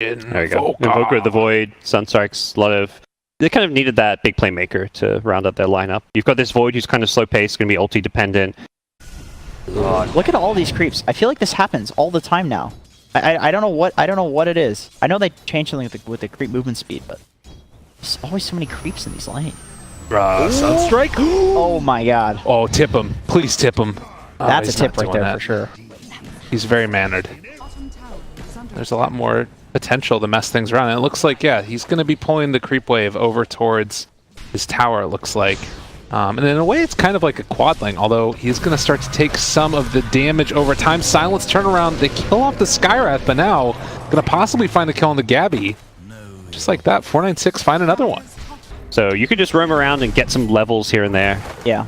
There you go. Invoker of the Void, Sunstrikes, a lot of... They kind of needed that big playmaker to round up their lineup. You've got this Void who's kind of slow paced, going to be ulti dependent. Look at all these creeps. I feel like this happens all the time now. I don't know what it is. I know they changed something with the creep movement speed, but there's always so many creeps in these lanes. Sunstrike? Oh my god. Oh, tip him. Please tip him. That's a tip right there for sure. He's very mannered. There's a lot more potential to mess things around. And it looks like, yeah, he's going to be pulling the creep wave over towards his tower, it looks like. And in a way, it's kind of like a quad lane, although he's going to start to take some of the damage over time. Silence turnaround. They kill off the Skywrath, but now going to possibly find a kill on the Gabby. Just like that, 496, find another one. So you could just roam around and get some levels here and there. Yeah.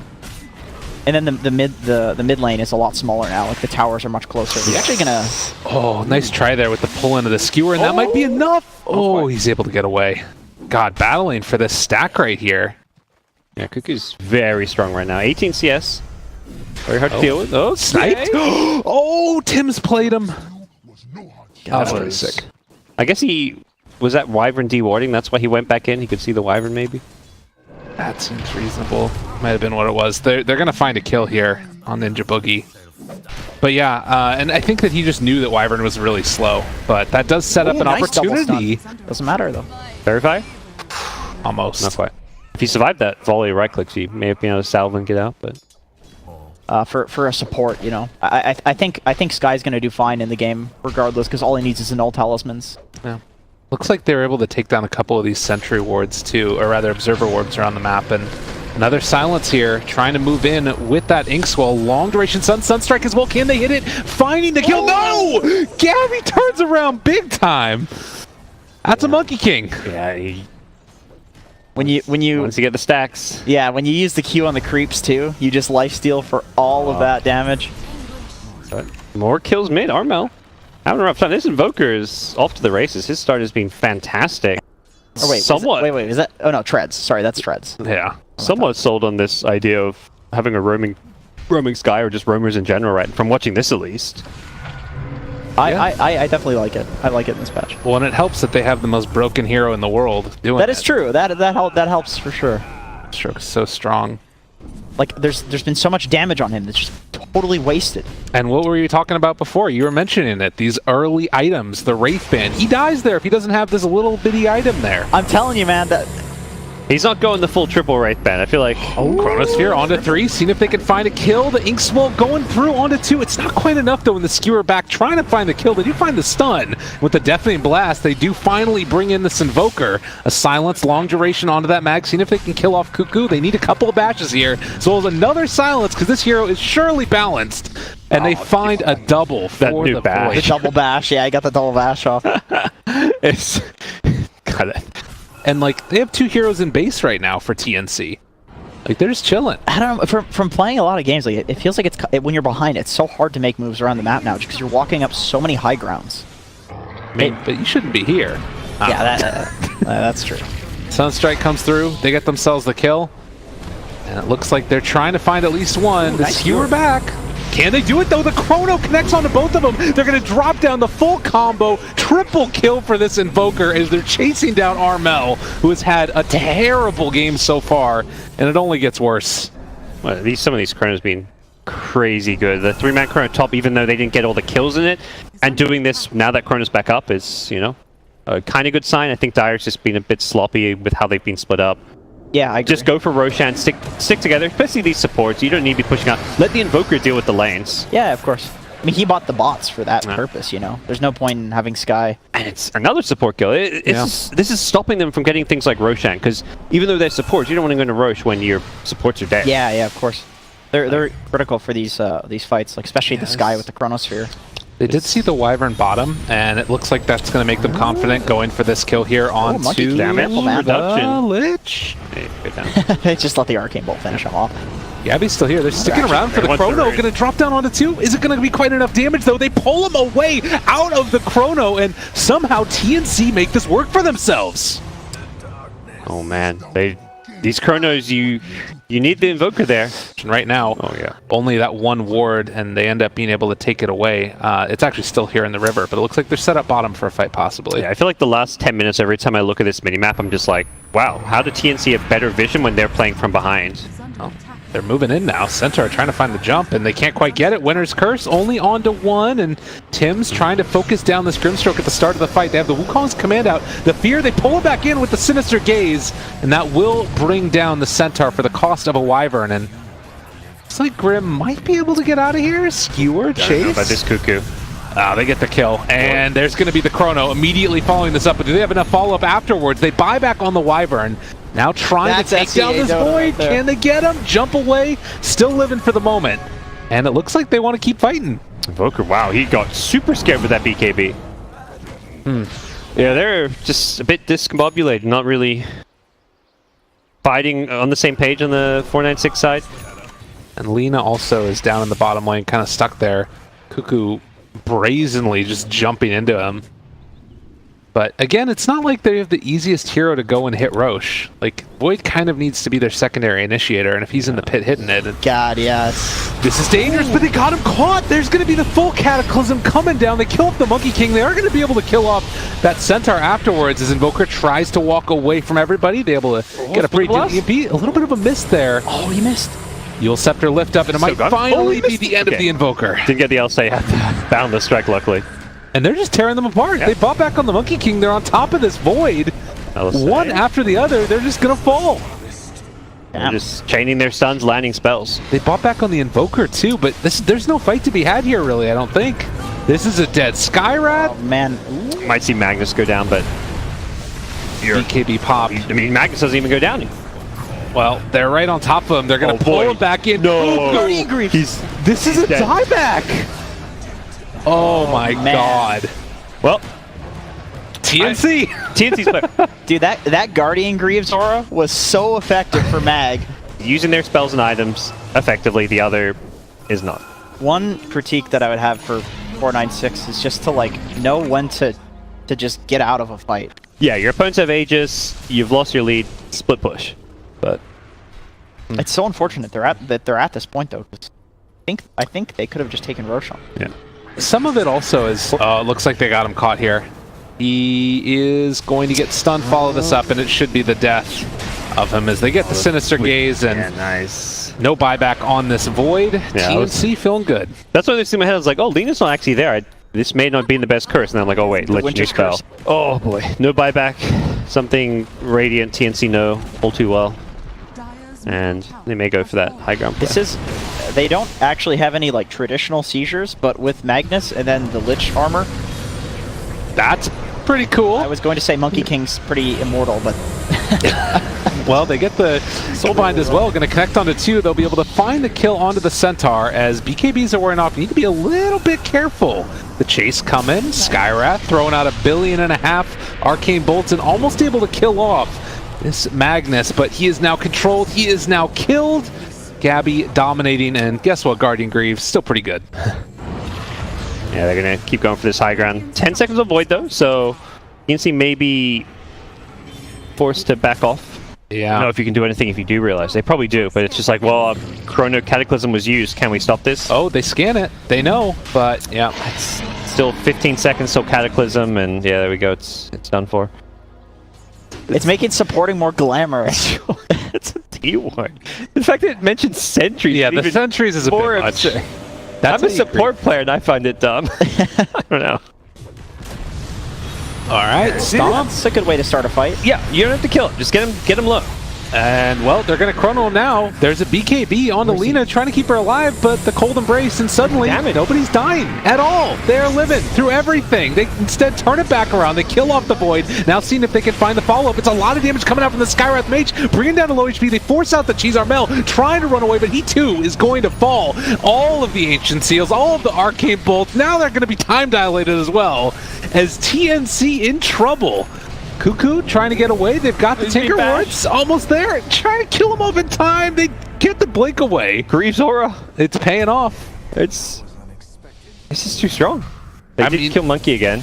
And then the mid lane is a lot smaller now. Like the towers are much closer. He's actually gonna. Oh, nice try there with the pull into the skewer, and that might be enough. Oh, he's able to get away. God, battling for this stack right here. Yeah, Cuckoo's very strong right now. 18 CS. Very hard to deal with. Oh, sniped. Oh, Tim's played him. That's pretty sick. I guess he was that Wyvern dewarding. That's why he went back in. He could see the Wyvern maybe. That seems reasonable. Might have been what it was. They're going to find a kill here on Ninja Boogie. But yeah, and I think that he just knew that Wyvern was really slow. But that does set up an opportunity. Doesn't matter though. Verify? Almost. Not quite. If he survived that volley right clicks, he may have been able to salve and get out, but... For a support, you know, I think Sky's gonna do fine in the game regardless, because all he needs is null talismans. Yeah. Looks like they were able to take down a couple of these sentry wards too, or rather observer wards around the map, and another silence here, trying to move in with that Inkswell. Long duration Sunstrike as well. Can they hit it? Finding the kill. No! Gabby turns around big time. That's a Monkey King. Yeah. When you once you get the stacks. Yeah, when you use the Q on the creeps too, you just lifesteal for all of that damage. But more kills mid, Armel. Having a rough time. This Invoker is off to the races. His start has been fantastic. Oh wait, somewhat. Wait, is that? Oh no, Treads. Sorry, that's Treads. Yeah, somewhat sold on this idea of having a roaming Sky or just roamers in general, right? From watching this, at least. I definitely like it. I like it in this patch. Well, and it helps that they have the most broken hero in the world doing that. That is true. That helps for sure. Stroke is so strong. Like there's been so much damage on him that's just totally wasted. And what were you talking about before? You were mentioning it. These early items, the Wraith Band. He dies there if he doesn't have this little bitty item there. I'm telling you, man, that he's not going the full triple Wraith Band. I feel like Chronosphere onto 3, seeing if they can find a kill. The Inkswell going through onto 2. It's not quite enough though in the skewer back, trying to find the kill. They do find the stun with the Deafening Blast. They do finally bring in this Invoker. A silence, long duration onto that mag, seeing if they can kill off Cuckoo. They need a couple of bashes here. So there's another silence because this hero is surely balanced. And they find a double for that new bash. The double bash, yeah, I got the double bash off. It's got it. And like they have 2 heroes in base right now for TNC. Like they're just chilling. I don't know. From playing a lot of games, like it feels like when you're behind, it's so hard to make moves around the map now because you're walking up so many high grounds. I mean, but you shouldn't be here. Yeah, that's true. Sunstrike comes through. They get themselves the kill, and it looks like they're trying to find at least one. The skewer back. Can they do it though? The Chrono connects onto both of them. They're going to drop down the full combo. Triple kill for this Invoker as they're chasing down Armel, who has had a terrible game so far, and it only gets worse. Well, some of these Chronos been crazy good. The 3-man Chrono top, even though they didn't get all the kills in it, and doing this now that Chrono's back up is, you know, a kind of good sign. I think Dire's just been a bit sloppy with how they've been split up. Yeah, I agree. Just go for Roshan, stick together, especially these supports. You don't need to be pushing out. Let the Invoker deal with the lanes. Yeah, of course. I mean, he bought the bots for that purpose, you know? There's no point in having Sky. And it's another support kill. This is stopping them from getting things like Roshan, because even though they're supports, you don't want to go into Rosh when your supports are dead. Yeah, of course. They're critical for these fights, like especially the Sky with the Chronosphere. They did see the Wyvern bottom, and it looks like that's going to make them confident going for this kill here on to reduction. Lich. They just let the Arcane Bolt finish him off. Gabby's still here. They're sticking around for the Chrono. Going to drop down onto 2. Is it going to be quite enough damage, though? They pull him away out of the Chrono, and somehow TNC make this work for themselves. Oh, man. They These Chronos, you need the Invoker there. And right now, Oh yeah. only that one ward, and they end up being able to take it away. It's actually still here in the river, but it looks like they're set up bottom for a fight, possibly. Yeah, I feel like the last 10 minutes, every time I look at this minimap, I'm just like, wow, how did TNC have better vision when they're playing from behind? Oh, they're moving in now. Centaur trying to find the jump, and they can't quite get it. Winner's Curse only on to one, and Tim's trying to focus down this Grimstroke at the start of the fight. They have the Wukong's command out. The Fear, they pull it back in with the Sinister Gaze, and that will bring down the Centaur for the cost of a Wyvern. And looks like Grim might be able to get out of here. Skewer, Chase. But this Cuckoo. They get the kill, and there's going to be the Chrono immediately following this up. But do they have enough follow-up afterwards? They buy back on the Wyvern. Now trying to take down this Void. Can they get him? Jump away. Still living for the moment. And it looks like they want to keep fighting. Invoker, wow, he got super scared with that BKB. Yeah, they're just a bit discombobulated, not really fighting on the same page on the 496 side. And Lina also is down in the bottom lane, kind of stuck there. Cuckoo brazenly just jumping into him. But again, it's not like they have the easiest hero to go and hit Roche. Like, Void kind of needs to be their secondary initiator, and if he's in the pit hitting it... God, yes. This is dangerous, but they got him caught! There's going to be the full Cataclysm coming down. They kill off the Monkey King. They are going to be able to kill off that Centaur afterwards as Invoker tries to walk away from everybody. They're able to get a pretty good EMP. A little bit of a miss there. Oh, he missed. Yule Scepter lift up, and it might finally be the end of the Invoker. Didn't get the LSA, had the Boundless Strike, luckily. And they're just tearing them apart. Yeah. They bought back on the Monkey King. They're on top of this Void. One after the other. They're just going to fall. They're just chaining their stuns, landing spells. They bought back on the Invoker too, but there's no fight to be had here, really, I don't think. This is a dead Skyrat. Oh, man. Might see Magnus go down, but... BKB pop. I mean, Magnus doesn't even go down. Well, they're right on top of him. They're going to pull him back in. No. This is a dieback. Oh my god. Well, TNC. TNC's player. Dude, that Guardian Greaves aura was so effective for Mag. Using their spells and items effectively, the other is not. One critique that I would have for 496 is just to like know when to just get out of a fight. Yeah, your opponents have Aegis, you've lost your lead, split push. But it's so unfortunate that they're at this point though. I think they could have just taken Roche on. Yeah. Some of it also is, looks like they got him caught here. He is going to get stunned, follow this up, and it should be the death of him as they get the Sinister Gaze, and nice. No buyback on this Void. Yeah, TNC feeling good. That's what I was in my head. I was like, oh, Lina's not actually there. This may not be in the best curse. And then I'm like, oh wait, legendary spell. Curse. Oh boy, no buyback. Something Radiant TNC know all too well. And they may go for that high ground play. This is... They don't actually have any like traditional seizures, but with Magnus and then the Lich armor. That's pretty cool. I was going to say Monkey King's pretty immortal, but... Well, they get the Soulbind as well. Going to connect onto two. They'll be able to find the kill onto the Centaur as BKBs are wearing off. You need to be a little bit careful. The chase coming. Skyrath throwing out 1.5 billion. Arcane Bolts and almost able to kill off this Magnus, but he is now controlled. He is now killed. Gabby dominating, and guess what, Guardian Greaves? Still pretty good. Yeah, they're going to keep going for this high ground. 10 seconds of Void, though, so TNC may be forced to back off. Yeah. I don't know if you can do anything if you do realize. They probably do, but it's just like, well, Chrono Cataclysm was used. Can we stop this? Oh, they scan it. They know, but yeah. It's still 15 seconds till Cataclysm, and yeah, there we go. It's done for. It's making supporting more glamorous. It's a T1. The fact that it mentions sentries. Yeah, the sentries is a bit much. I'm a support player and I find it dumb. I don't know. All right, Stomp. It's a good way to start a fight. Yeah, you don't have to kill him. Just get him low. And, well, they're going to chrono him now. There's a BKB on Lina trying to keep her alive, but the cold embrace, and suddenly nobody's dying at all. They're living through everything. They instead turn it back around. They kill off the Void. Now seeing if they can find the follow-up. It's a lot of damage coming out from the Skyrath Mage, bringing down the low HP. They force out the Cheese Armel, trying to run away, but he too is going to fall. All of the Ancient Seals, all of the Arcane Bolts, now they're going to be time dilated as well, as TNC in trouble. Cuckoo trying to get away. They've got the Tinker Wards almost there. Trying to kill him off in time. They get the blink away. Greaves aura. It's paying off. It's just too strong. They did kill Monkey again.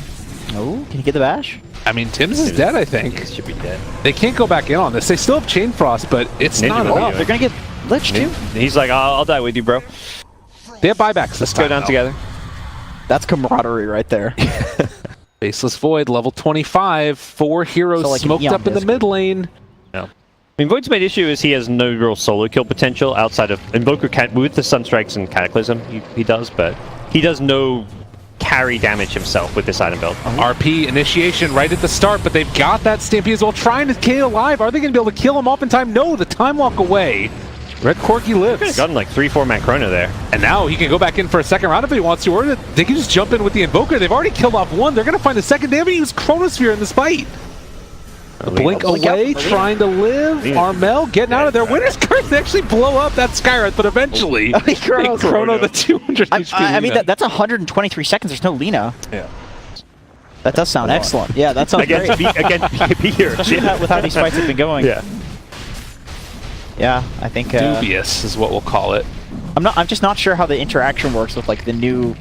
Oh, can you get the bash? I mean, Tim's is dead, I think. Should be dead. They can't go back in on this. They still have Chain Frost, but it's Ninja not Boogie. enough. They're gonna get liched too. He's like, I'll die with you, bro. They have buybacks. Let's go down together. That's camaraderie right there. Faceless Void, level 25. 4 heroes So, like, an smoked Eon up in the disc. mid lane. No. I mean, Void's main issue is he has no real solo kill potential outside of Invoker with the Sunstrikes and Cataclysm. He does, but he does no carry damage himself with this item build. RP initiation right at the start, but they've got that Stampede as well, trying to stay alive. Are they going to be able to kill him off in time? No, the time walk away. Red Corky lives. Gotten like 3-4 man Chrono there. And now he can go back in for a second round if he wants to, or they can just jump in with the Invoker. They've already killed off one. They're going to find a second. They haven't used Chronosphere in this fight. Blink away, trying to live. Armel getting out of there. Winner's Curse, they actually blow up that Skywrath, but eventually they Chrono the 200 HP. I mean, that's 123 seconds. There's no Lina. Yeah. That does sound excellent. Yeah, that sounds great. Against BKB here. With how these fights have been going. Yeah. Yeah, I think Dubious is what we'll call it. I'm just not sure how the interaction works with like the new,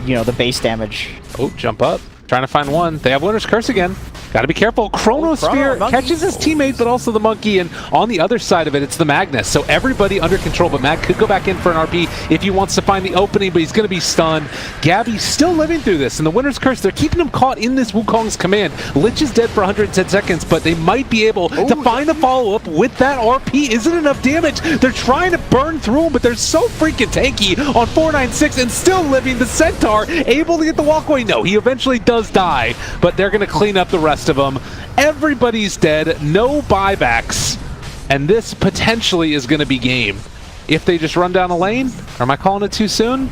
the base damage. Oh, jump up. Trying to find one. They have Winner's Curse again. Gotta be careful. Chronosphere Chrono, catches his teammate, but also the monkey. And on the other side of it, it's the Magnus. So everybody under control, but Mag could go back in for an RP if he wants to find the opening, but he's going to be stunned. Gabby's still living through this. And the Winner's Curse, they're keeping him caught in this Wukong's command. Lich is dead for 110 seconds, but they might be able to find the follow-up with that RP. Isn't enough damage. They're trying to burn through him, but they're so freaking tanky on 496 and still living. The Centaur able to get the walkway. No, he eventually does die, but they're going to clean up the rest of them. Everybody's dead, no buybacks, and this potentially is going to be game. If they just run down a lane, or am I calling it too soon?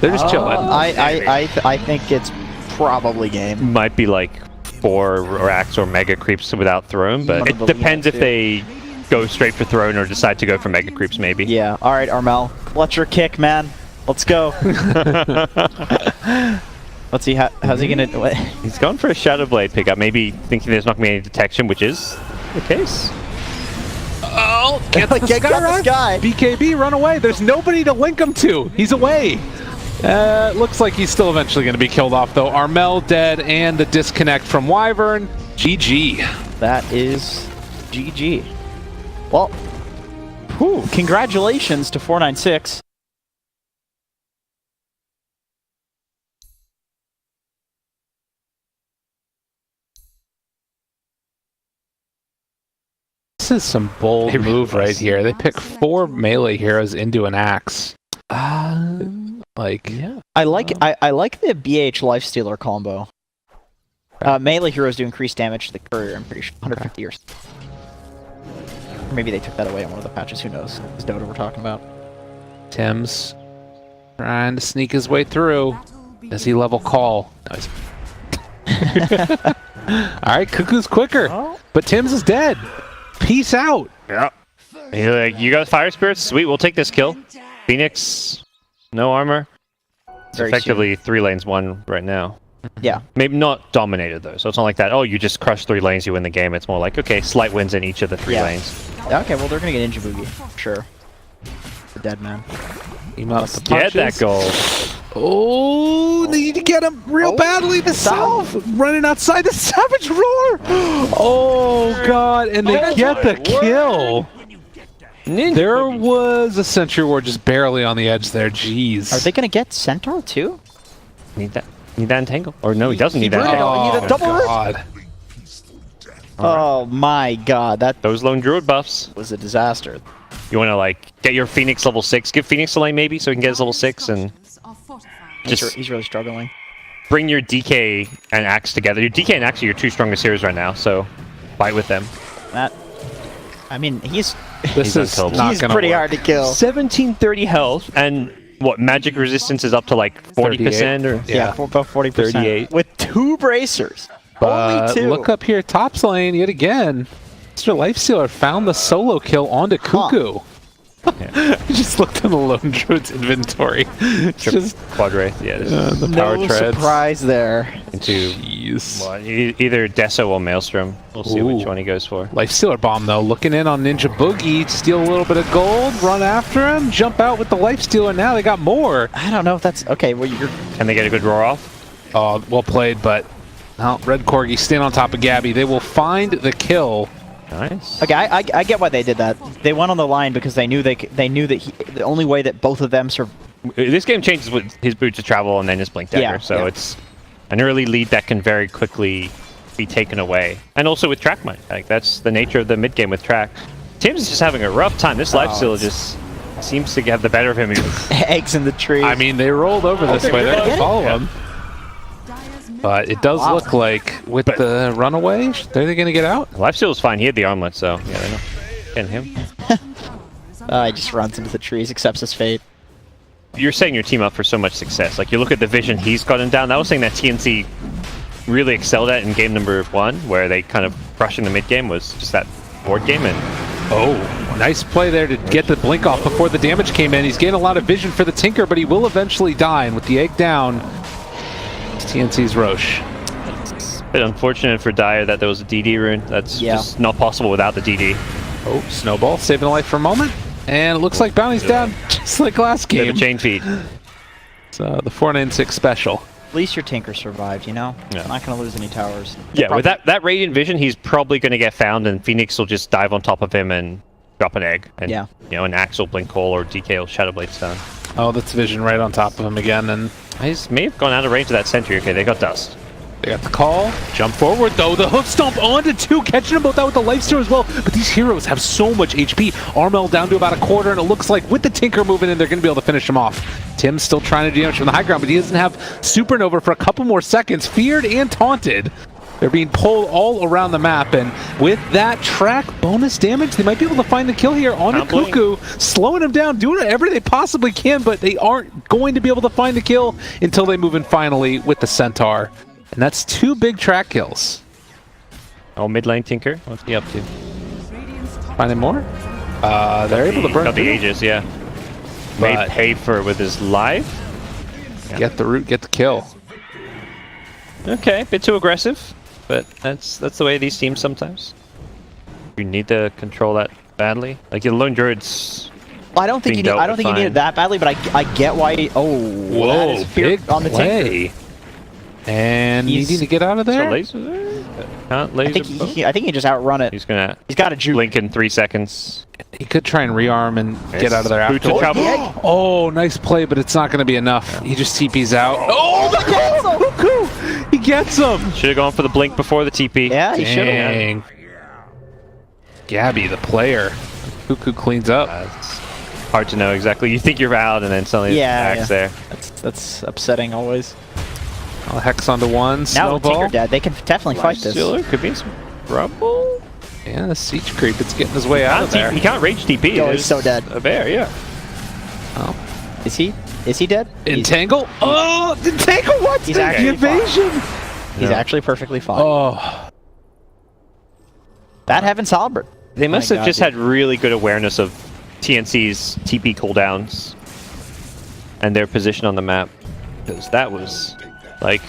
They're just chilling. I think it's probably game. Might be like 4 racks or mega creeps without throne, but it depends if they go straight for throne or decide to go for mega creeps maybe. Yeah. All right, Armel, clutch your kick, man. Let's go. Let's see, how's he gonna do it? He's gone for a Shadow Blade pickup, maybe thinking there's not going to be any detection, which is the case. Oh, get the Get the sky. BKB, run away. There's nobody to link him to. He's away. Looks like he's still eventually going to be killed off, though. Armel dead, and the disconnect from Wyvern. GG. That is GG. Well, congratulations to 496. This is some bold move right here. They pick 4 melee heroes into an axe. Yeah. I like the BH Lifestealer combo. Melee heroes do increased damage to the courier, I'm pretty sure. 150 years. Or maybe they took that away in one of the patches, who knows? It's Dota we're talking about. Tim's trying to sneak his way through. Does he level call? No, he's... Alright, Cuckoo's quicker. But Tim's is dead. Peace out. Yeah. You're like, you got Fire Spirits? Sweet, we'll take this kill. Phoenix, no armor. It's effectively 3 lanes 1 right now. Yeah. Maybe not dominated though, so it's not like that, oh, you just crush 3 lanes, you win the game. It's more like, okay, slight wins in each of the 3 lanes. Okay, well, they're gonna get Ninja Boogie. Sure. The dead man. He must Get that goal. Oh, they need to get him real badly. The South running outside the Savage Roar. Oh, God. And they get the kill. There was a Sentry Ward just barely on the edge there. Jeez. Are they going to get Centaur too? Need that entangle. Or no, he doesn't need that entangle. Oh, he need a double God. Oh, my God. That Those lone druid buffs. was a disaster. You want to like get your Phoenix level 6. Give Phoenix a lane maybe so he can get his level 6 and He's really struggling. bring your DK and Axe together. Your DK and Axe are your 2 strongest heroes right now, so fight with them. I mean, he's This is unkillable. not he's gonna pretty work. hard to kill. 1730 health and what magic resistance is up to like 40% or Yeah, about 40%. 38. With 2 bracers. Only 2. Look up here, top lane yet again. Mr. Lifestealer found the solo kill onto Cuckoo. I just looked in the Lone Druid's inventory. It's just Quadrate, yeah. The power No treads surprise there. into jeez. well, either Deso or Maelstrom. We'll see which one he goes for. Lifestealer bomb though, looking in on Ninja Boogie, steal a little bit of gold, run after him, jump out with the Lifestealer. Now they got more. I don't know if that's okay. Well, you're Can they get a good roar off? Oh, well played, but Now, Red Corgi stand on top of Gabby. They will find the kill. Nice. Okay, I get why they did that. They went on the line because they knew that the only way that both of them This game changes with his Boots of Travel and then his Blink Dagger, Yeah, so yeah. it's an early lead that can very quickly be taken away. And also with Track Mine, like that's the nature of the mid game with Track. Tim's is just having a rough time. This lifesteal just seems to have the better of him. eggs in the tree. I mean, they rolled over this way. They're going to follow him. But it does look like with the runaway, are they going to get out? Lifesteal is fine. He had the armlet, so yeah, they know. Getting him. He just runs into the trees, accepts his fate. You're setting your team up for so much success. Like you look at the vision he's gotten down. That was something that TNC really excelled at in game number 1, where they kind of crushing the mid game was just that board game. And Oh, nice play there to get the blink off before the damage came in. He's getting a lot of vision for the Tinker, but he will eventually die. And with the egg down, it's TNC's Roche. it's a bit unfortunate for Dyer that there was a DD rune. That's just not possible without the DD. Oh, Snowball saving a life for a moment. And it looks like Bounty's down, just like last Bit game. of a chain feed. It's the 496 special. At least your Tinker survived, you know? Yeah. Not going to lose any towers. Yeah, with that Radiant Vision, he's probably going to get found, and Phoenix will just dive on top of him and drop an egg. And, Yeah. you know, an Axe will Blink Hole or DK will Shadow Blade Stone. Oh, that's vision right on top of him again. And He's may have gone out of range of that sentry. Okay, they got Dust. they got the call. Jump forward, though. The hoof stomp onto 2, catching them both out with the lifesteal as well. But these heroes have so much HP. Armel down to about a quarter, and it looks like with the Tinker moving in, they're going to be able to finish him off. Tim's still trying to do damage from the high ground, but he doesn't have Supernova for a couple more seconds. Feared and taunted. They're being pulled all around the map, and with that track bonus damage, they might be able to find the kill here on the Blink. Cuckoo, slowing him down, doing whatever they possibly can, but they aren't going to be able to find the kill until they move in finally with the Centaur. And that's 2 big track kills. Oh, mid lane Tinker. What's he up to? Finding more? They're able to burn Got the through. Aegis, yeah. May But- pay for it with his life. Get the root, get the kill. Okay, a bit too aggressive, but that's the way of these teams sometimes. You need to control that badly. Like the lone druids. I don't think Being you need. dealt I don't with think you need fine. it that badly, but I get why. Oh, that Whoa, is fear big on the Tinker. play. And He's- needing to get out of So there? laser there? Can't I laser. think I think he just outrun it. He's gonna He's got a juke. blink in 3 seconds. He could try and rearm and get out of there Boots of after. Travel. Oh, nice play, but it's not going to be enough. He just TP's out. Oh, the Cuckoo! He gets him! Should have gone for the blink before the TP. Yeah, he should have. Dang. Gabby, the player. Cuckoo cleans up. It's hard to know exactly. You think you're out, and then suddenly Yeah, Axe yeah. there. That's upsetting always. I'll hex onto 1. Now with Snowball. Tinker dead, they can definitely fight this. Stealer could be some trouble. Yeah, the siege creep. It's getting his way out of there. He can't rage TP. Oh, he's so dead. A bear, yeah. Oh. Is he? Is he dead? Entangle. Oh, entangle. What? He's the actually evasion. He's Yeah. actually perfectly fine. Oh, Bad Heavens Halberd. They must My have God, just dude. had really good awareness of TNC's TP cooldowns and their position on the map. Because that was like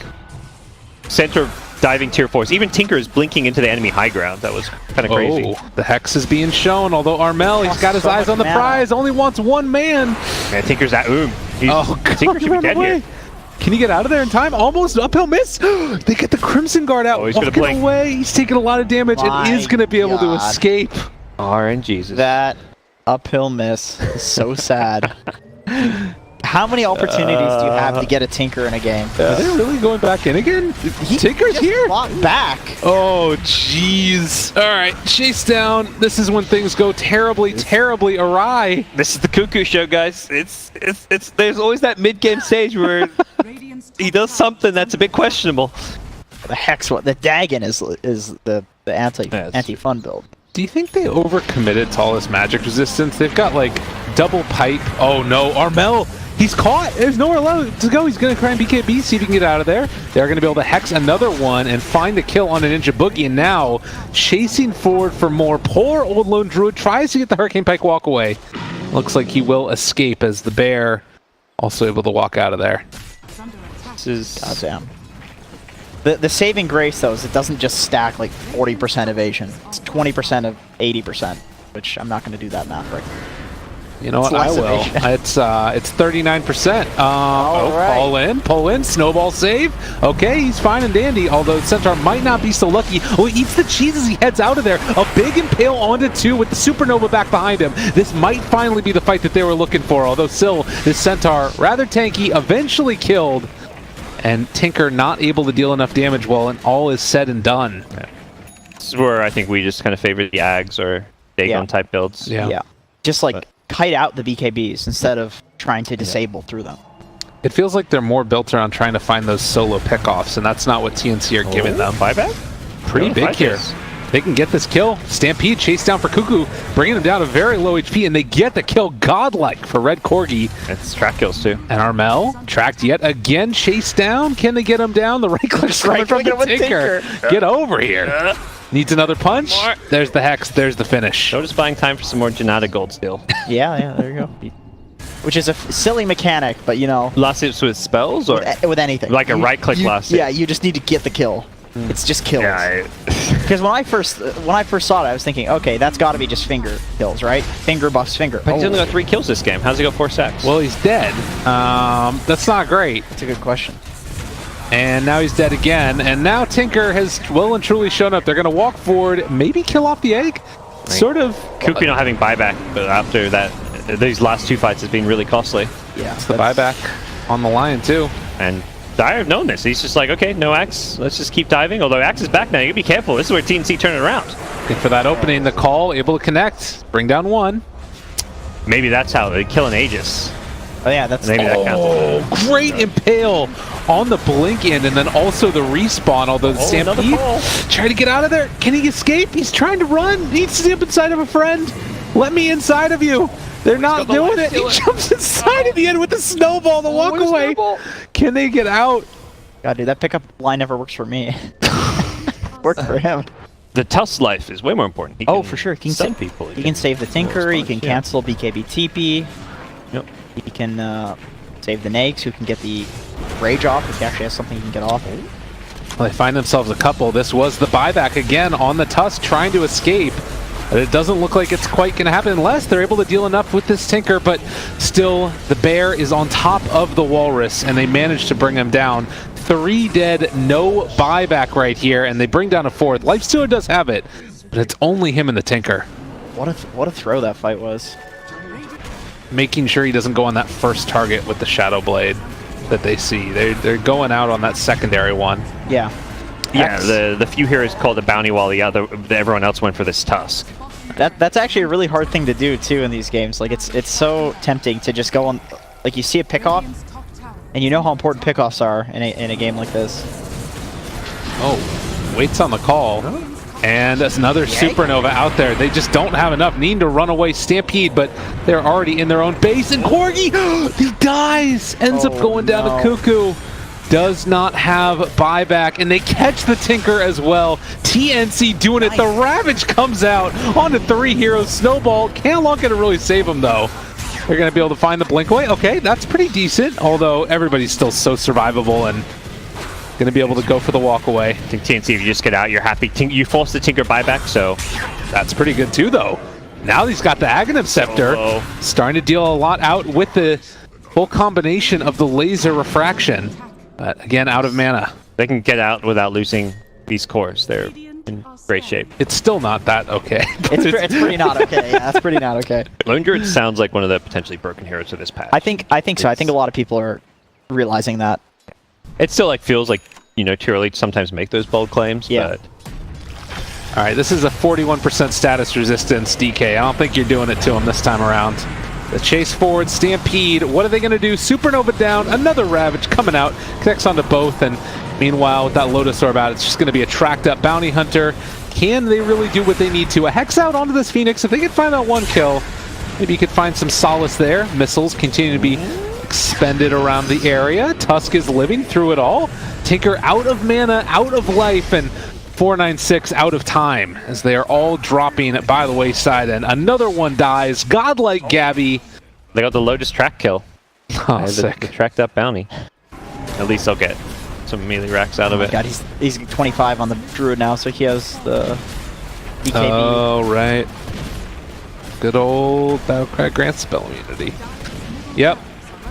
center diving tier 4s. Even Tinker is blinking into the enemy high ground. That was kind of crazy. Oh, the hex is being shown, although Armel, he's Oh, got his so eyes much on the mana. prize, only wants 1 man. Yeah, Tinker's at He's, Oh, God, Tinker should be run dead away. here. Can he get out of there in time? Almost uphill miss. They get the Crimson Guard out, Oh, he's gonna walking blink. away. He's taking a lot of damage My and is going to be able to God. escape. RNGesus. That uphill miss is so sad. How many opportunities do you have to get a Tinker in a game? Are they really going back in again? Tinker's just here. fought back. Oh, jeez. All right, chase down. This is when things go terribly, terribly awry. This is the Cuckoo Show, guys. It's there's always that mid-game stage where he does something that's a bit questionable. The Hex, what the Dagon is the anti-fun build. Do you think they overcommitted to all this magic resistance? They've got like double pipe. Oh no, Armel, he's caught. There's nowhere left to go. He's going to try and BKB, see if he can get out of there. They're going to be able to hex another one and find the kill on a Ninja Boogie. And now chasing forward for more. Poor old lone druid tries to get the Hurricane Pike walk away. Looks like he will escape as the bear also able to walk out of there. This is Goddamn. The saving grace though is it doesn't just stack like 40% evasion. It's 20% of 80%, which I'm not going to do that math right now. You know what? I will. It's 39%. Right. Pull in, snowball save. Okay, he's fine and dandy. Although Centaur might not be so lucky. Oh, he eats the cheese as he heads out of there. A big impale onto 2 with the supernova back behind him. This might finally be the fight that they were looking for. Although still, this Centaur rather tanky, eventually killed, and Tinker not able to deal enough damage while all is said and done. Yeah. This is where I think we just kind of favor the Ags or Dagon type builds. Yeah. Just like kite out the BKBs instead of trying to disable through them. It feels like they're more built around trying to find those solo pickoffs, and that's not what TNC are giving them. Buyback? Pretty big here. They can get this kill. Stampede chase down for Cuckoo, bringing him down to very low HP, and they get the kill godlike for Red Corgi. It's track kills too. And Armel tracked yet again, chased down. Can they get him down? The right click's coming from the Tinker. Get over here. Needs another punch. There's the Hex. There's the finish. Notice buying time for some more Janata gold still. Yeah, there you go. Which is a silly mechanic, but you know. Last hits with spells or with anything. like a right click last hit. Yeah, you just need to get the kill. It's just kills. Yeah. Because when I first saw it, I was thinking, okay, that's got to be just finger kills, right? Finger buffs finger. But he's only got 3 kills this game. How's he got 4 sacks? Well, he's dead. That's not great. That's a good question. And now he's dead again. And now Tinker has well and truly shown up. They're going to walk forward, maybe kill off the egg. Right. Sort of. Kuku not having buyback, but after that, these last 2 fights has been really costly. Yeah, it's the buyback on the line too. And Dire have known this. He's just like, okay, no Axe. Let's just keep diving. Although Axe is back now. You gotta be careful. This is where TNC turn it around. Looking for that opening, the call, able to connect, bring down 1. Maybe that's how they kill an Aegis. Oh yeah, that's maybe that counts. Oh, great impale on the blink end, and then also the respawn. Although the Stampede trying to get out of there. Can he escape? He's trying to run. Needs to step inside of a friend. Let me inside of you. They're not doing it. He jumps inside at the end with the snowball to walk away. Can they get out? God, dude, that pickup line never works for me. Worked for him. The Tusk life is way more important. Oh, for sure. He can send people. He can save the Tinker. He can cancel BKB TP. Yep. He can save the Nags, who can get the Rage off if he actually has something he can get off. Well, they find themselves a couple. This was the buyback again on the Tusk, trying to escape. But it doesn't look like it's quite going to happen unless they're able to deal enough with this Tinker, but still, the Bear is on top of the Walrus, and they manage to bring him down. 3 dead, no buyback right here, and they bring down a 4th. Lifestealer does have it, but it's only him and the Tinker. What a throw that fight was. Making sure he doesn't go on that first target with the Shadow Blade that they see. They're going out on that secondary one. Yeah. Yeah, the few heroes called a bounty while everyone else went for this Tusk. That's actually a really hard thing to do too in these games. Like it's so tempting to just go on, like you see a pickoff, and you know how important pickoffs are in a game like this. Oh, waits on the call. And that's another supernova out there. They just don't have enough. Needing to run away Stampede, but they're already in their own base. And Corgi, he dies. Ends up going down to Cuckoo. Does not have buyback, and they catch the Tinker as well. TNC doing it. The Ravage comes out onto 3 heroes. Snowball can't look at it really save him though. They're going to be able to find the blink away. Okay, that's pretty decent. Although everybody's still so survivable and going to be able to go for the walk away. I think TNC, if you just get out, you're happy. You force the Tinker buyback, so that's pretty good too, though. Now he's got the Aghanim Scepter, starting to deal a lot out with the full combination of the laser refraction. But again, out of mana. They can get out without losing these cores. They're in great shape. It's still not that okay. It's pretty not okay. Yeah, that's pretty not okay. Lone Druid sounds like one of the potentially broken heroes of this patch. I think so. I think a lot of people are realizing that. It still feels like, too early to sometimes make those bold claims. Yeah. But all right, this is a 41% status resistance, DK. I don't think you're doing it to him this time around. The chase forward, Stampede. What are they going to do? Supernova down. Another Ravage coming out. Connects onto both. And meanwhile, with that Lotus Orb out, it's just going to be a tracked up Bounty Hunter. Can they really do what they need to? A Hex out onto this Phoenix. If they can find that 1 kill, maybe you could find some solace there. Missiles continue to be expended around the area. Tusk is living through it all. Tinker out of mana, out of life, and 496 out of time as they are all dropping by the wayside, and another one dies. Godlike Gabby. They got the Lotus track kill. Oh, sick. The tracked up bounty. At least they'll get some melee racks out of it. God, he's 25 on the Druid now, so he has the BKB. Oh, right. Good old Battlecry grant spell immunity. Yep.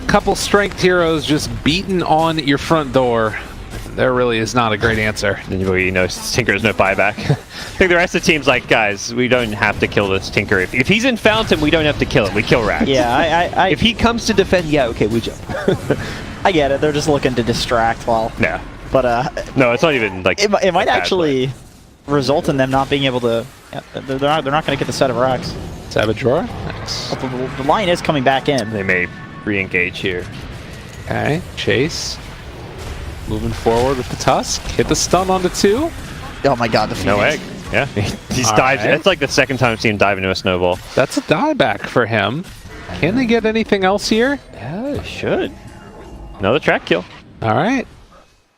Couple strength heroes just beating on your front door. There really is not a great answer. You know, Tinker's no buyback. I think the rest of the team's like, guys, we don't have to kill this Tinker. If he's in Fountain, we don't have to kill him. We kill Rax. Yeah, if he comes to defend, yeah, okay, we jump. I get it. They're just looking to distract while... Yeah. But, no, it's not even, like... It might actually result in them not being able to... Yeah, they're not going to get the set of Rax. Savage Roar? Nice. The line is coming back in. They may re-engage here. Okay, Chase. Moving forward with the Tusk. Hit the stun onto 2. Oh my god, the Phoenix. No egg. Yeah. He's All dived. right. That's like the second time I've seen him dive into a snowball. That's a dieback for him. Can they get anything else here? Yeah, they should. Another track kill. All right.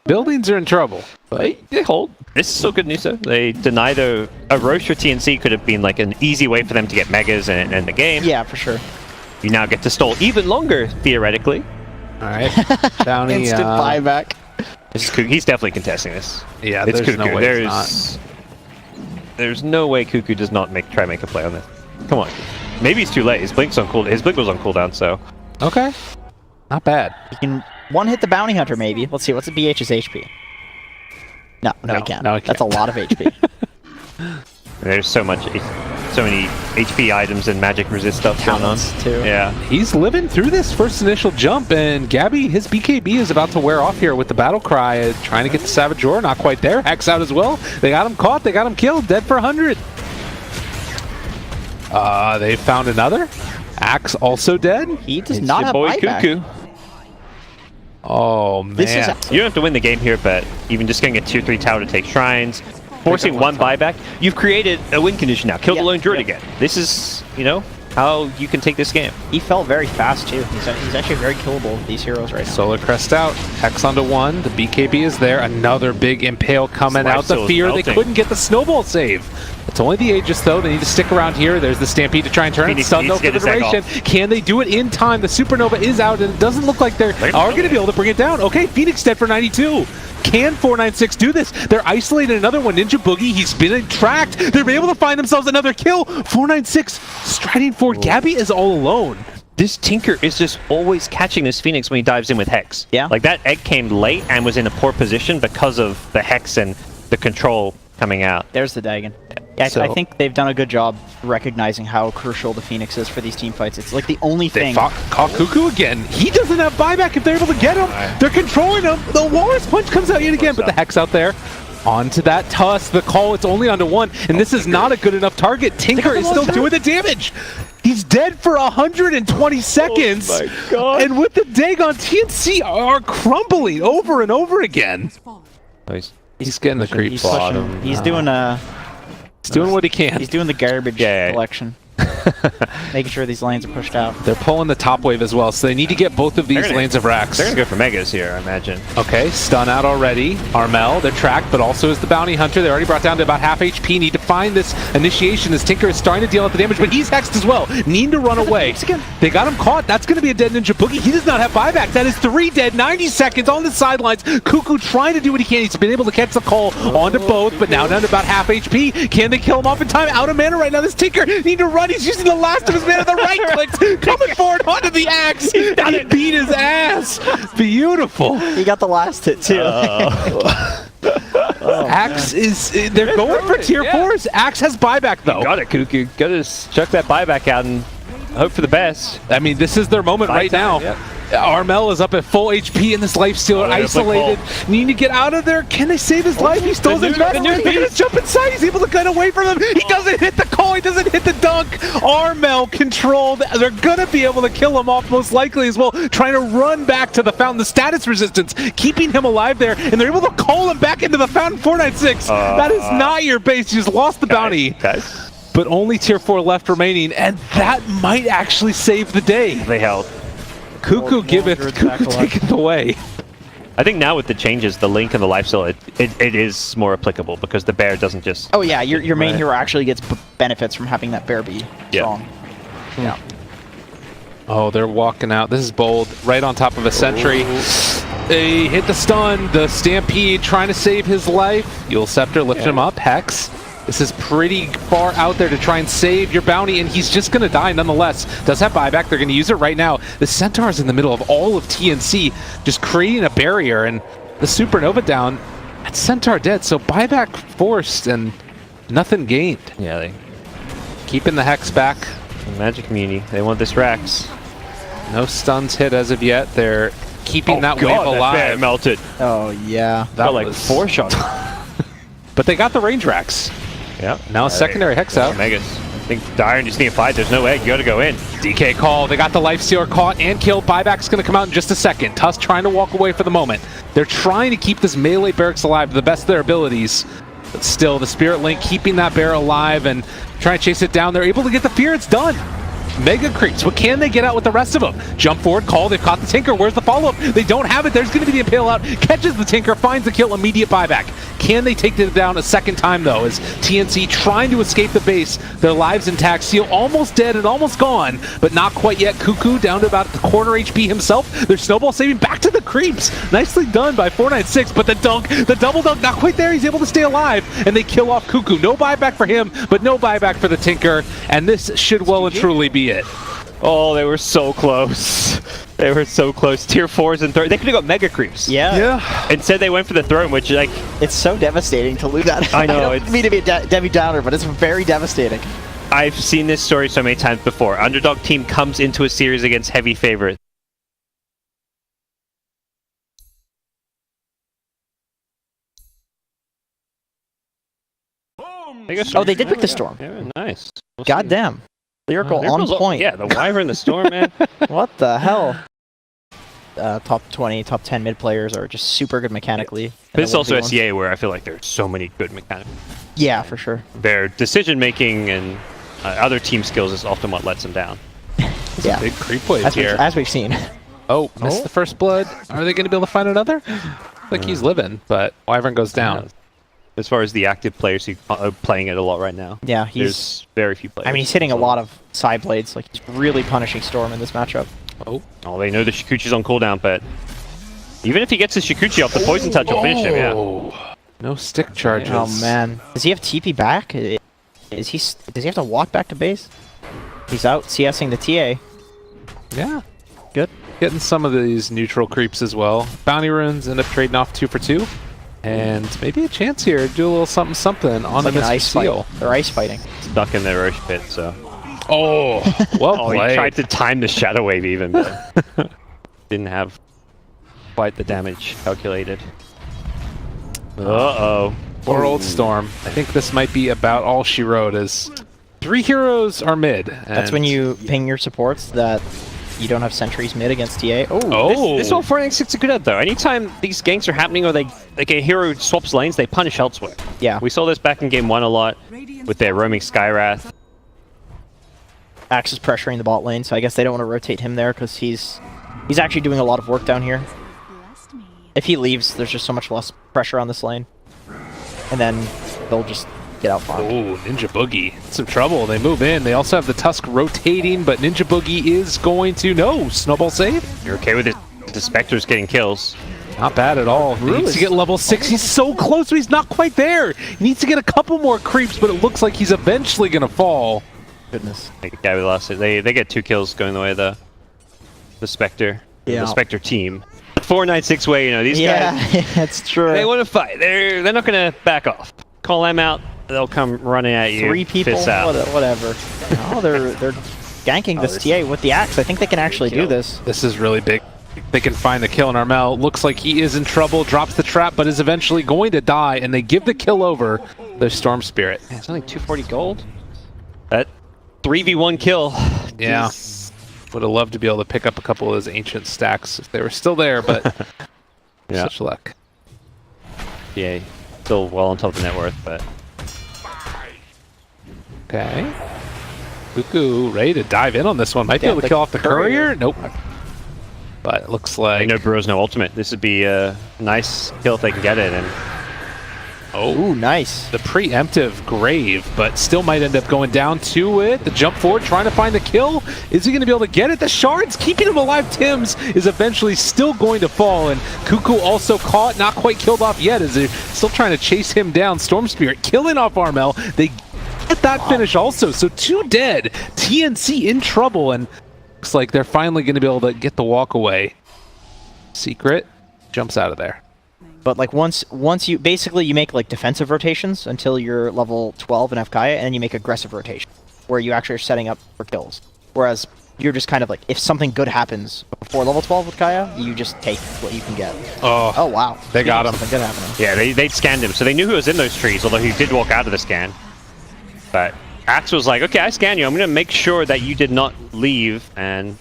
Buildings are in trouble. But They hold. This is still good news, though. They deny a Roche or TNC could have been like an easy way for them to get megas and end the game. Yeah, for sure. You now get to stall even longer, theoretically. all right. Bounty. Instant buyback. He's definitely contesting this. Yeah, It's there's no Cuckoo. way it's There's no way Cuckoo does not try to make a play on this. Come on. Maybe he's too late. His blink's on cooldown. His blink was on cooldown, so. not. Okay. Not bad. He can one-hit the Bounty Hunter, maybe. Let's see, what's the BH's HP? No, he can't. no, he That's a can't. lot of HP. There's so many HP items and magic resist stuff going on. Talents, too. Yeah. He's living through this first initial jump, and Gabby, his BKB is about to wear off here with the battle cry, trying to get the Savage Roar. Not quite there. Hex out as well. They got him caught. They got him killed. Dead for 100. They found another. Axe also dead. He does It's not your have boy buyback. Cuckoo. Oh, man. This is You don't have to win the game here, but even just getting a 2-3 tower to take shrines, forcing one buyback, you've created a win condition now. Kill the lone druid again. This is, how you can take this game. He fell very fast, too. He's actually very killable with these heroes right now. Solar Crest out. Hex onto 1. The BKB is there. Another big Impale coming Life out. The Steal is fear they melting. couldn't get the snowball save. It's only the Aegis, though. They need to stick around here. There's the Stampede to try and turn it. Phoenix Stun, needs though, to get for the his egg duration. Can they do it in time? The Supernova is out, and it doesn't look like they are going to be able to bring it down. Okay, Phoenix dead for 92. Can 496 do this? They're isolating another one. Ninja Boogie, he's been tracked. They're able to find themselves another kill. 496 striding forward. Gabby is all alone. This Tinker is just always catching this Phoenix when he dives in with Hex. Yeah. Like that egg came late and was in a poor position because of the Hex and the control coming out. There's the Dagon. Yeah, I So- think they've done a good job recognizing how crucial the Phoenix is for these team fights. It's like the only They thing. caught Cuckoo again. He doesn't have buyback if they're able to get him. They're controlling him. The Walrus Punch comes out yet again, but the Hex out there. Onto that Tusk. The call, it's only onto 1, and this is not a good enough target. Tinker is still doing the damage. He's dead for 120 seconds. Oh my God. And with the Dagon, TNC are crumbling over and over again. Oh, He's getting the creep He's spot. pushing. He's doing He's doing what he can. He's doing the garbage Yeah. collection. Making sure these lanes are pushed out. They're pulling the top wave as well, so they need to get both of these gonna- lanes of Rax. They're going to go for Megas here, I imagine. Okay, stun out already. Armel, they're tracked, but also is the Bounty Hunter. They're already brought down to about half HP. Need to find this initiation. This Tinker is starting to deal out the damage, but he's hexed as well. Need to run away. They got him caught. That's going to be a dead Ninja Boogie. He does not have buyback. That is 3 dead, 90 seconds on the sidelines. Cuckoo trying to do what he can. He's been able to catch the call onto both, but now down to about half HP. Can they kill him off in time? Out of mana right now. This Tinker need to run. He's using the last of his mana. The right clicks coming forward onto the axe. And he beat his ass. Beautiful. He got the last hit too. Axe is, they're going for tier 4s. Axe has buyback though. Got it, Cuckoo. Got to chuck that buyback out and hope for the best. I mean, this is their moment right now. Yep. Armel is up at full HP in this life stealer, Oh, there's a isolated. Need to get out of there. Can they save his life? He still the has new- his the new They're gonna beast. jump inside. He's able to cut away from them. He doesn't hit the call. He doesn't hit the dunk. Armel controlled. They're gonna be able to kill him off most likely as well. Trying to run back to the fountain. The status resistance keeping him alive there, and they're able to call him back into the fountain. 496. That is not your base. You just lost the bounty. Guys, But only tier 4 left remaining, and that might actually save the day. they held. Cuckoo giveth, Cuckoo taketh away. I think now with the changes, the Link and the Lifesteal, it is more applicable because the bear doesn't just... Oh yeah, your main hero actually gets benefits from having that bear be strong. Yeah. Oh, they're walking out. This is bold. Right on top of a sentry. They hit the stun. The Stampede trying to save his life. Yule Scepter lifting him up. Hex. This is pretty far out there to try and save your bounty, and he's just going to die nonetheless. Does have buyback. They're going to use it right now. The Centaur's in the middle of all of TNC, just creating a barrier, and the Supernova down. And Centaur dead, so buyback forced and nothing gained. Yeah, they Keeping the Hex back. Magic Community. They want this Rax. No stuns hit as of yet. They're keeping that wave That bear alive. melted. Oh yeah. That Got like was 4 shots. But they got the range Rax. Yeah. Now a secondary Hex out. Megas. I think Dire just need a fight. There's no egg. You gotta go in. DK call. They got the Lifestealer caught and killed. Buyback's going to come out in just a second. Tusk trying to walk away for the moment. They're trying to keep this melee barracks alive to the best of their abilities. But still, the Spirit Link keeping that bear alive and trying to chase it down. They're able to get the fear. It's done. Mega creeps. What can they get out with the rest of them? Jump forward, call. They've caught the Tinker. Where's the follow-up? They don't have it. There's going to be the Impale out. Catches the Tinker, finds the kill, immediate buyback. Can they take it down a second time, though, as TNC trying to escape the base? Their lives intact. Seal almost dead and almost gone, but not quite yet. Cuckoo down to about the quarter HP himself. Their snowball saving back to the creeps. Nicely done by 496, but the dunk, the double dunk, not quite there. He's able to stay alive, and they kill off Cuckoo. No buyback for him, but no buyback for the Tinker, and this should well and truly be it. Oh, they were so close. They were so close. Tier 4s and 3s. They could have got Mega Creeps. Yeah. Instead, they went for the throne, which, like... It's so devastating to lose that. I know, I don't mean to be a Debbie Downer, but it's very devastating. I've seen this story so many times before. Underdog team comes into a series against heavy favorite. Oh, they did pick the Storm. Yeah, nice. We'll see. Goddamn. Lyrical on Lyrical's point. Yeah, the Wyvern, the Storm, man. What the hell? Top 20, top 10 mid players are just super good mechanically. But it's also 1v1s. SEA where I feel like there's so many good mechanics. Yeah, for sure. Their decision making and other team skills is often what lets them down. Yeah. Big creep wave As here. we've seen. Oh, missed the first blood. Are they going to be able to find another? Like he's living, but Wyvern goes down. As far as the active players who are playing it a lot right now. Yeah, he's. There's very few players. I mean, he's hitting a lot of side blades. Like he's really punishing Storm in this matchup. Oh, they know the Shikuchi's on cooldown, but even if he gets his Shikuchi off, the Poison Touch will finish him, yeah. No stick charges. Oh man, does he have TP back? Does he have to walk back to base? He's out CSing the TA. Yeah. Good. Getting some of these neutral creeps as well. Bounty runes end up trading off 2 for 2. And maybe a chance here to do a little something something on It's like the an ice Seal. fight. They're ice fighting. Stuck in their Roche pit, so. Oh, well Oh, he played. tried to time the Shadow Wave even, but didn't have quite the damage calculated. Uh-oh. Poor old Storm. I think this might be about all she wrote is 3 heroes are mid. That's when you ping your supports that you don't have sentries mid against TA. This whole 496 is good at though. Anytime these ganks are happening or like a hero swaps lanes, they punish elsewhere. Yeah. We saw this back in game 1 a lot with their roaming Skywrath. Axe is pressuring the bot lane, so I guess they don't want to rotate him there because he's actually doing a lot of work down here. If he leaves, there's just so much less pressure on this lane. And then they'll just get out farmed. Oh, Ninja Boogie. Some trouble. They move in. They also have the Tusk rotating, but Ninja Boogie is going to... No! Snowball save? You're okay with it? The Spectre's getting kills. Not bad at all. He needs to get level 6. He's so close, but he's not quite there. He needs to get a couple more creeps, but it looks like he's eventually going to fall. Goodness. Like the guy we lost it. They get 2 kills going the way of the Spectre. Yeah. The Spectre team. 496 way, you know, these guys, Yeah, that's true. they want to fight. They're not going to back off. Call them out, they'll come running at you. 3 people, fists out. whatever. Oh, they're ganking this TA with the axe. I think they can actually do this. This is really big. They can find the kill, and Armel looks like he is in trouble, drops the trap, but is eventually going to die, and they give the kill over the Storm Spirit. Man, it's only 240 gold. That 3v1 kill. Yeah. Jeez. Would have loved to be able to pick up a couple of those ancient stacks if they were still there, but Yeah. such luck. Yeah, still well on top of the net worth, but Okay. Cuckoo ready to dive in on this one. Might be able to kill off the courier. Nope. But it looks I like... know Burrow's no ultimate. This would be a nice kill if they can get it, and Oh, Ooh, nice. the preemptive grave, but still might end up going down to it. The jump forward, trying to find the kill. Is he going to be able to get it? The shards keeping him alive. Tims is eventually still going to fall, and Cuckoo also caught, not quite killed off yet, as they're still trying to chase him down. Storm Spirit killing off Armel. They get that finish also, so 2 dead. TNC in trouble, and looks like they're finally going to be able to get the walk away. Secret jumps out of there. But like once you basically you make like defensive rotations until you're level 12 in Kaya, and then you make aggressive rotation where you actually are setting up for kills. Whereas you're just kind of like, if something good happens before level 12 with Kaya, you just take what you can get. Oh, wow. They got him. Something good happening. Yeah, they'd scanned him, so they knew who was in those trees, although he did walk out of the scan. But Axe was like, okay, I scanned you. I'm going to make sure that you did not leave, and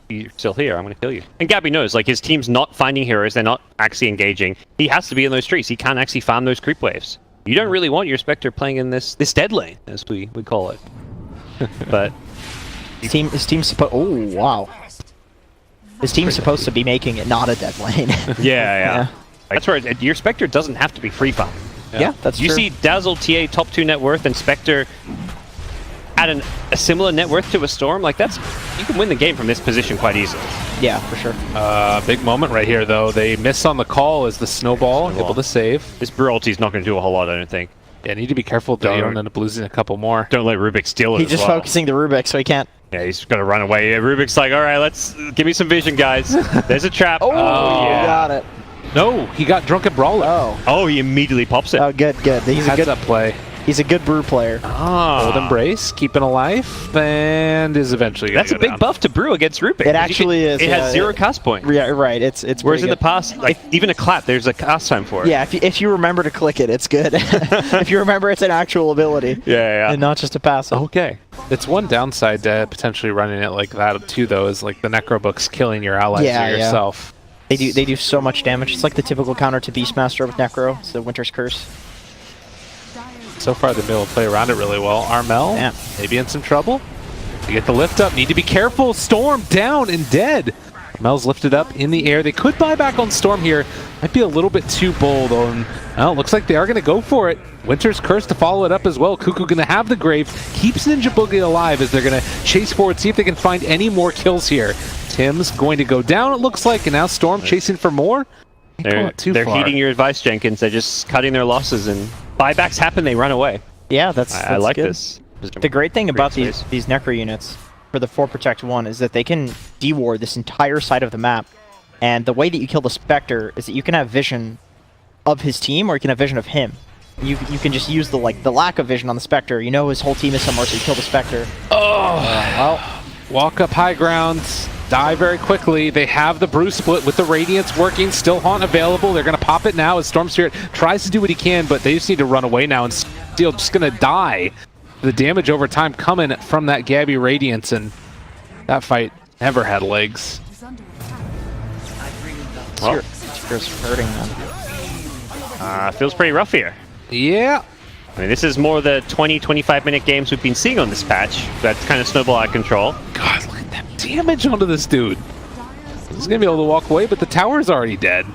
you're still here. I'm going to kill you. And Gabby knows, like, his team's not finding heroes. They're not actually engaging. He has to be in those trees. He can't actually farm those creep waves. You don't really want your Spectre playing in this dead lane, as we call it. But His team's supposed. Oh wow. His team's supposed to be making it not a dead lane. yeah. That's where your Spectre doesn't have to be free farm. Yeah, that's You true. see Dazzle, TA, top 2 net worth, and Spectre at a similar net worth to a Storm. Like, that's, you can win the game from this position quite easily. Yeah, for sure. Big moment right here, though. They miss on the call as the snowball able to save. This Brew ulti's not going to do a whole lot, I don't think. Yeah, need to be careful that you don't end up losing a couple more. Don't let Rubik steal it. He's as just well. focusing the Rubik, so he can't. Yeah, he's going to run away. Yeah, Rubik's like, all right, let's give me some vision, guys. There's a trap. Oh, yeah. got it. No, he got Drunken Brawler. Oh, he immediately pops it. Oh, good. He's a Heads good. up play. He's a good brew player. Old Embrace, keeping alive, and is eventually going That's a big buff to Brew against Rubik. It actually is. It has 0 cast point. Yeah, right. It's Whereas pretty in the good. past, like even a clap, there's a cast time for it. Yeah, if you remember to click it, it's good. If you remember it's an actual ability. Yeah. And not just a passive. Okay. It's one downside to potentially running it like that too, though, is like the Necrobooks killing your allies or yourself. They do so much damage. It's like the typical counter to Beastmaster with Necro. It's the Winter's Curse. So far, they've been able to play around it really well. Armel, maybe in some trouble. They get the lift up. Need to be careful. Storm down and dead. Armel's lifted up in the air. They could buy back on Storm here. Might be a little bit too bold. Well, looks like they are going to go for it. Winter's Curse to follow it up as well. Cuckoo going to have the grave. Keeps Ninja Boogie alive as they're going to chase forward, see if they can find any more kills here. Tim's going to go down, it looks like, and now Storm chasing for more. They're heeding your advice, Jenkins. They're just cutting their losses, and buybacks happen, they run away. Yeah, that's I like good. this. The great thing about space. these Necro units for the 4 Protect 1 is that they can deward this entire side of the map. And the way that you kill the Spectre is that you can have vision of his team, or you can have vision of him. You can just use the lack of vision on the Spectre. You know his whole team is somewhere, so you kill the Spectre. Well, walk up high ground, die very quickly. They have the Brew split with the Radiance working, still Haunt available. They're going to pop it now as Storm Spirit tries to do what he can, but they just need to run away now, and Steel just going to die. The damage over time coming from that Gabby Radiance, and that fight never had legs. Well, It's hurting them. feels pretty rough here. Yeah. I mean, this is more the 20-25 minute games we've been seeing on this patch. That's kind of snowball out of control. God, look at that damage onto this dude. He's going to be able to walk away, but the tower's already dead.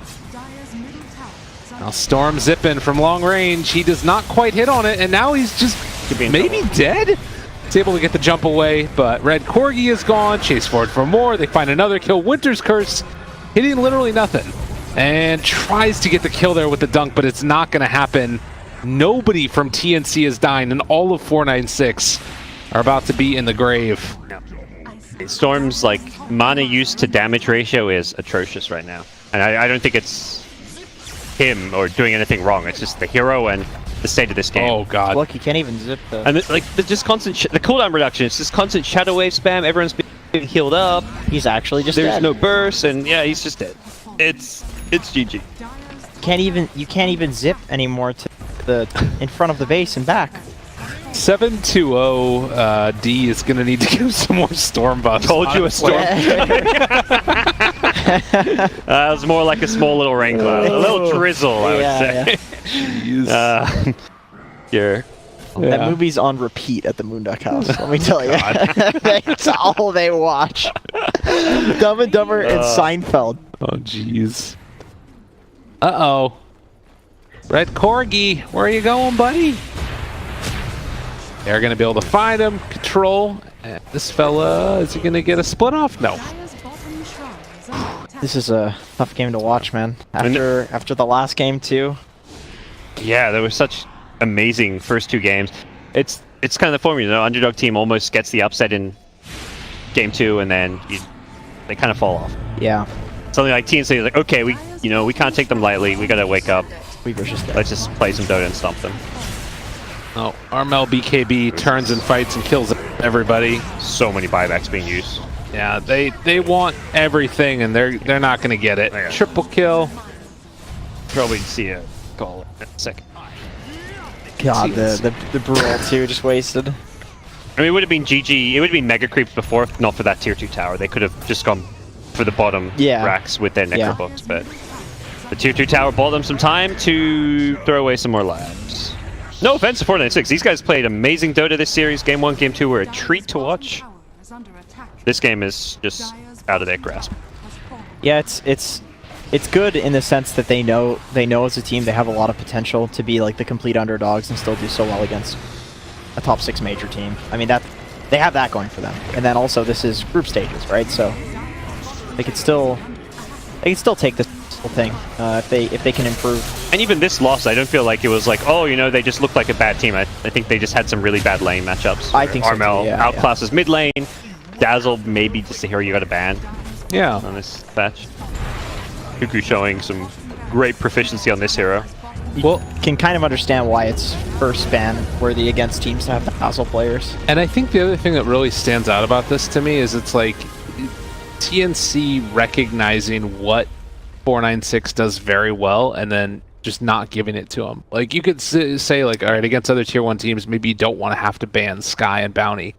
Now Storm zipping from long range. He does not quite hit on it, and now he's just maybe dead? He's able to get the jump away, but Red Corgi is gone. Chase forward for more. They find another kill. Winter's Curse hitting literally nothing. And tries to get the kill there with the dunk, but it's not going to happen. Nobody from TNC is dying, and all of 496 are about to be in the grave. Storm's like mana use to damage ratio is atrocious right now, and I don't think it's him or doing anything wrong. It's just the hero and the state of this game. Oh god! Look, he can't even zip the. And the just constant the cooldown reduction. It's just constant shadow wave spam. Everyone's being healed up. He's actually just There's dead. no burst, and yeah, he's just dead. It's GG. You can't even zip anymore to the in front of the base and back. 720 D is going to need to give some more storm buffs. Told you a storm. It was more like a small little rain cloud, a little drizzle, I would say. Jeez. Here. That movie's on repeat at the Moonduck House. Let me tell you, that's all they watch. Dumb and Dumber and Seinfeld. Oh jeez. Uh-oh. Red Corgi, where are you going, buddy? They're going to be able to find him, control. And this fella, is he going to get a split off? No. This is a tough game to watch, man. After the last game too. Yeah, there were such amazing first 2 games. It's kind of the formula, you know, underdog team almost gets the upset in game 2, and then they kind of fall off. Yeah. Something like TNC is like, okay, we can't take them lightly. We gotta wake up. Let's just play some Dota and stomp them. Oh, Armel BKB turns and fights and kills everybody. So many buybacks being used. Yeah, they want everything, and they're not going to get it. Yeah. Triple kill. Probably see a call in a second. God, the Brawl too just wasted. I mean, it would have been GG. It would have been mega creeps before, if not for that tier 2 tower. They could have just gone for the bottom racks with their necrobooks, but the tier 2 tower bought them some time to throw away some more labs. No offense to 496. These guys played amazing Dota this series. Game 1, Game 2 were a treat to watch. This game is just out of their grasp. Yeah, it's good in the sense that they know as a team they have a lot of potential to be like the complete underdogs and still do so well against a top 6 major team. I mean, that they have that going for them. And then also this is group stages, right? So they could still take this whole thing if they can improve. And even this loss, I don't feel like it was like, oh, you know, they just looked like a bad team. I think they just had some really bad lane matchups. I think so too, Armel yeah, outclasses mid lane. Dazzle maybe just a hero you got to ban. Yeah. On this patch. Cuckoo showing some great proficiency on this hero. Well, can kind of understand why it's first ban worthy against teams that have Dazzle players. And I think the other thing that really stands out about this to me is it's like TNC recognizing what 496 does very well and then just not giving it to them. Like, you could say, like, all right, against other tier 1 teams, maybe you don't want to have to ban Sky and Bounty.